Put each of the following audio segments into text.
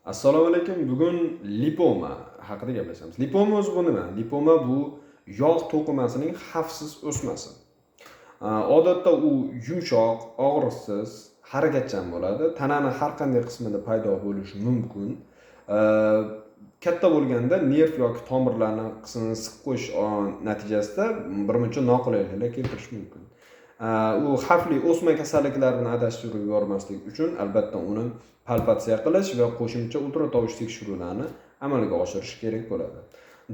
Assalomu alaykum. Bugun lipoma haqida gaplashamiz. Lipoma o'zi bu nima? Lipoma bu yog' to'qimasining xavfsiz o'smasi. Odatda u yumshoq, og'riqsiz, harakatchan bo'ladi. Tananing har qanday qismida paydo bo'lishi mumkin. Katta bo'lganda nerv yoki tomirlarning qismini siqib qo'yish natijasida birmuncha noqulayliklar keltirishi mumkin. U xavfli o'sma kasalliklari bilan adashtirib yubormaslik uchun albatta uni palpatsiya qilish va qo'shimcha ultratovush tekshiruvlarini amalga oshirish kerak bo'ladi.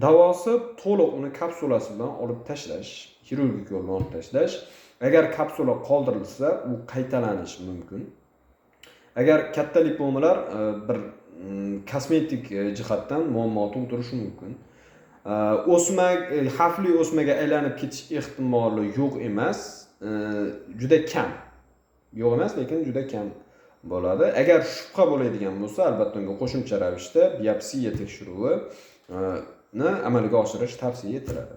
Davosi to'liq uni kapsulasi bilan olib tashlash, xirurgik yo'l bilan olib tashlash. Agar kapsula qoldirilsa, u qaytalanishi mumkin. Agar katta lipomalar bir kosmetik jihatdan muammo tug'dirishi mumkin. Xavfli o'smaga aylanib ketish ehtimoli yo'q emas, juda kam. Yo'q emas, lekin juda kam bo'ladi. Agar shubha bo'ladigan bo'lsa, albatta unga qo'shimcha ravishda biopsiya tekshiruvini amalga oshirish tavsiya etiladi.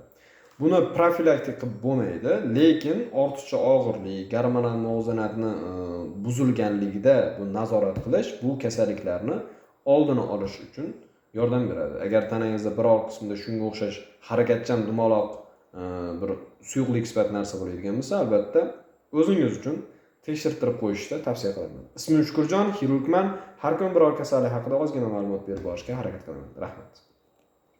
Buni profilaktik qilib bo'lmaydi, lekin ortiqcha og'irlik, gormonal muvozanatni buzilganligida bu nazorat qilish bu kasalliklarni oldini olish uchun yordam beradi. Agar tanangizda biror qismida shunga o'xshash harakatchan dumaloq bir suyuqlik sifat narsa bo'ladigan bo'lsa, albatta o'zingiz uchun tekshirtirib qo'yishni tavsiya qilaman. Ismim Shukurjon, xirurgman. Har kun biror kasallik haqida ozgina ma'lumot berib borishga harakat qilaman. Rahmat.